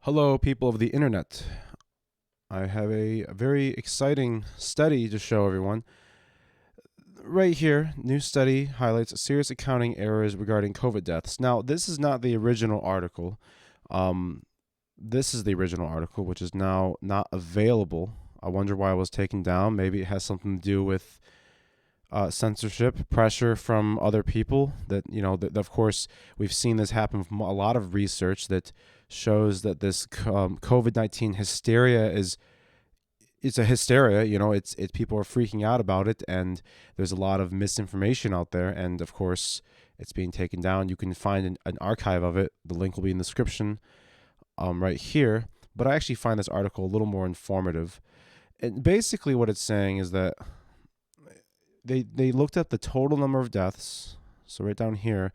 Hello, people of the internet. I have a very exciting study to show everyone. Right here, new study highlights serious accounting errors regarding COVID deaths. Now, this is not the original article. Um, this is the original article, which is now not available. I wonder why it was taken down. Maybe it has something to do with censorship, pressure from other people. That of course, we've seen this happen from a lot of research that shows that this COVID-19 hysteria is it's a hysteria. It's people are freaking out about it, and there's a lot of misinformation out there. And of course, it's being taken down. You can find an archive of it. The link will be in the description, right here. But I actually find this article a little more informative. And basically, what it's saying is that they looked at the total number of deaths. So right down here,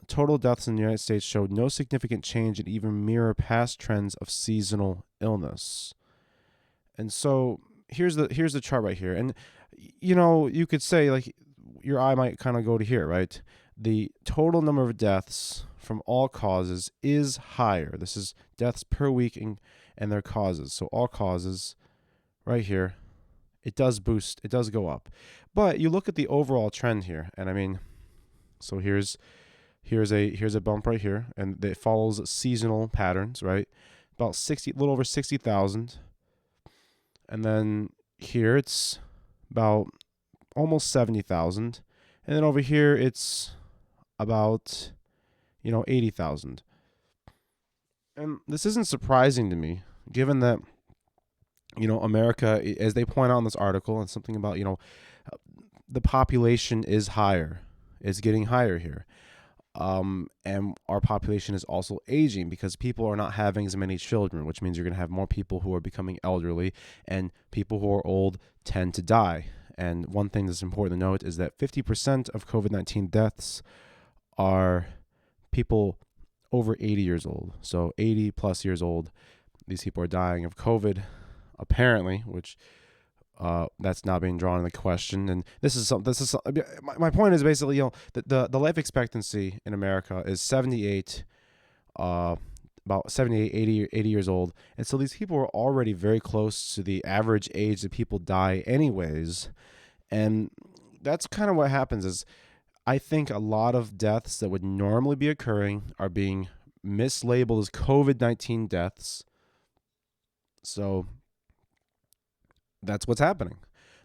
total deaths in the United States showed no significant change and even mirror past trends of seasonal illness. And so here's the chart right here. And you could say, like, your eye might kind of go to here, right? The total number of deaths from all causes is higher. This is deaths per week and their causes. So all causes right here, it does boost, it does go up. But you look at the overall trend here, and I mean, so here's a bump right here, and it follows seasonal patterns, right? About 60, a little over 60,000. And then here it's about almost 70,000. And then over here it's about 80,000. And this isn't surprising to me, given that America, as they point out in this article, and something about the population is higher, is getting higher here. And our population is also aging because people are not having as many children, which means you're going to have more people who are becoming elderly, and people who are old tend to die. And one thing that's important to note is that 50% of COVID-19 deaths are people over 80 years old. So 80 plus years old, these people are dying of COVID, apparently, which that's not being drawn in the question. And this is my point is basically, the life expectancy in America is 78, about 78, 80 years old. And so these people are already very close to the average age that people die anyways. And that's kind of what happens is, I think a lot of deaths that would normally be occurring are being mislabeled as COVID-19 deaths. So that's what's happening.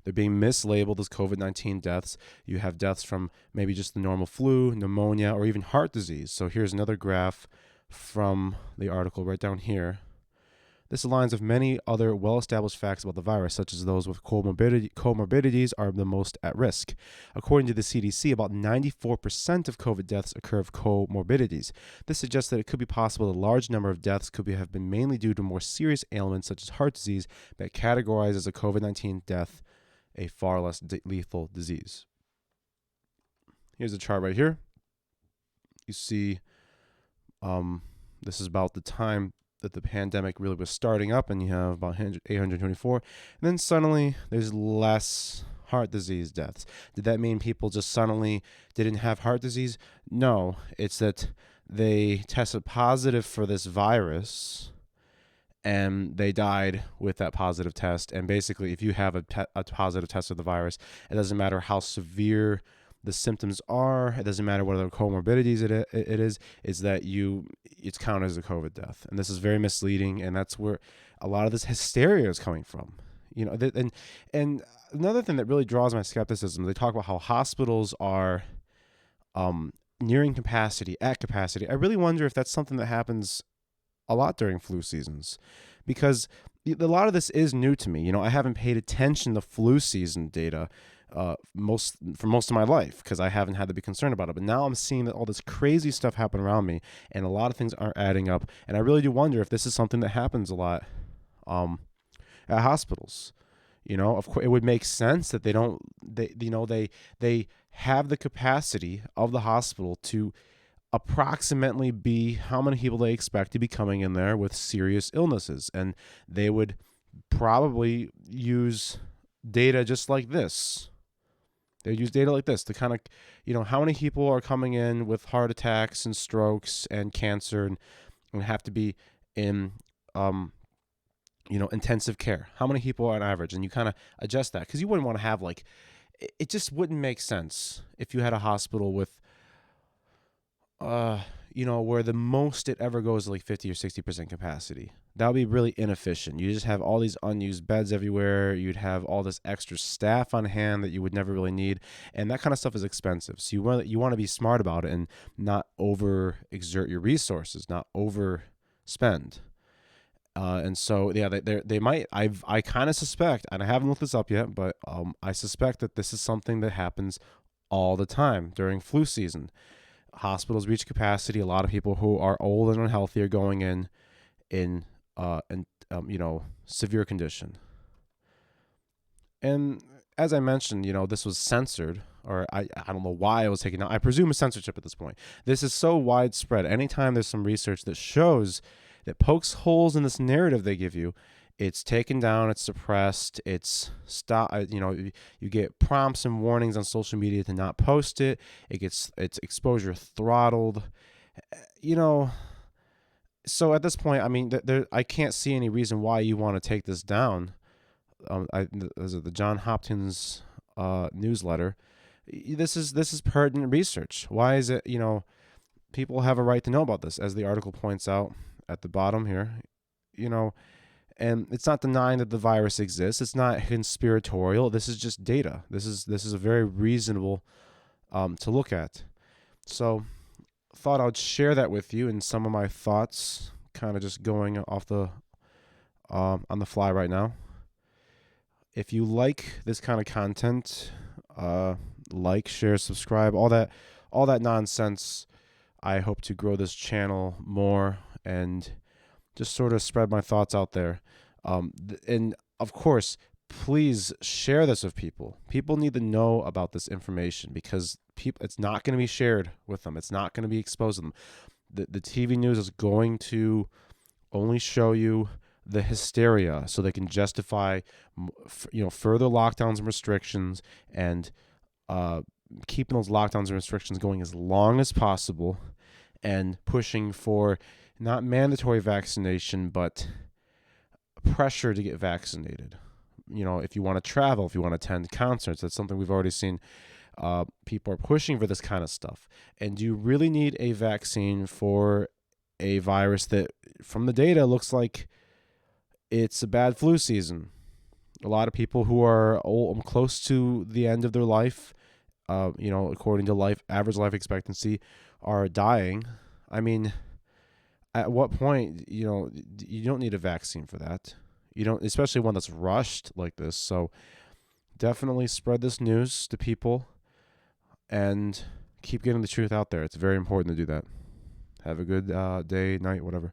They're being mislabeled as COVID-19 deaths. You have deaths from maybe just the normal flu, pneumonia, or even heart disease. So here's another graph from the article right down here. This aligns with many other well-established facts about the virus, such as those with comorbidities are the most at risk. According to the CDC, about 94% of COVID deaths occur with comorbidities. This suggests that it could be possible that a large number of deaths could have been mainly due to more serious ailments, such as heart disease, but categorized as a COVID-19 death, a far less lethal disease. Here's a chart right here. You see, this is about the time that the pandemic really was starting up, and you have about 824, and then suddenly there's less heart disease deaths. Did that mean people just suddenly didn't have heart disease? No, it's that they tested positive for this virus and they died with that positive test. And basically, if you have a positive test of the virus, it doesn't matter how severe the symptoms are. It doesn't matter what other comorbidities it is. Is that it's counted as a COVID death, and this is very misleading. And that's where a lot of this hysteria is coming from. And another thing that really draws my skepticism. They talk about how hospitals are nearing capacity, at capacity. I really wonder if that's something that happens a lot during flu seasons, because a lot of this is new to me. I haven't paid attention to flu season data for most of my life because I haven't had to be concerned about it. But now I'm seeing that all this crazy stuff happen around me, and a lot of things aren't adding up. And I really do wonder if this is something that happens a lot at hospitals. Of course, it would make sense that they have the capacity of the hospital to approximately be how many people they expect to be coming in there with serious illnesses, and they would probably use data just like this. They use data like this to kind of, how many people are coming in with heart attacks and strokes and cancer and have to be in intensive care? How many people are on average? And you kind of adjust that, because you wouldn't want to have like, it just wouldn't make sense if you had a hospital with where the most it ever goes is like 50 or 60% capacity. That would be really inefficient. You just have all these unused beds everywhere. You'd have all this extra staff on hand that you would never really need, and that kind of stuff is expensive. So you want to be smart about it and not overexert your resources, not overspend. And so yeah, they might. I kind of suspect, and I haven't looked this up yet, but I suspect that this is something that happens all the time during flu season. Hospitals reach capacity. A lot of people who are old and unhealthy are going in severe condition. And as I mentioned, this was censored, or I don't know why it was taken out. I presume it's censorship at this point. This is so widespread. Anytime there's some research that shows that pokes holes in this narrative they give you, it's taken down, it's suppressed, it's stop. You get prompts and warnings on social media to not post it. Its exposure throttled. So at this point, I mean, I can't see any reason why you want to take this down. The John Hopkins newsletter. This is pertinent research. Why is it? People have a right to know about this, as the article points out at the bottom here. And it's not denying that the virus exists. It's not conspiratorial. This is just data. This is a very reasonable to look at. So, thought I'd share that with you, and some of my thoughts, kind of just going off the on the fly right now. If you like this kind of content, like, share, subscribe, all that nonsense. I hope to grow this channel more and just sort of spread my thoughts out there. And of course, please share this with people. People need to know about this information, because it's not going to be shared with them. It's not going to be exposed to them. The TV news is going to only show you the hysteria, so they can justify further lockdowns and restrictions, and keeping those lockdowns and restrictions going as long as possible, and pushing for not mandatory vaccination, but pressure to get vaccinated. If you want to travel, if you want to attend concerts, that's something we've already seen. People are pushing for this kind of stuff. And do you really need a vaccine for a virus that, from the data, looks like it's a bad flu season? A lot of people who are close to the end of their life, according to average life expectancy, are dying. I mean, at what point, you don't need a vaccine for that. You don't, especially one that's rushed like this. So definitely spread this news to people and keep getting the truth out there. It's very important to do that. Have a good day, night, whatever.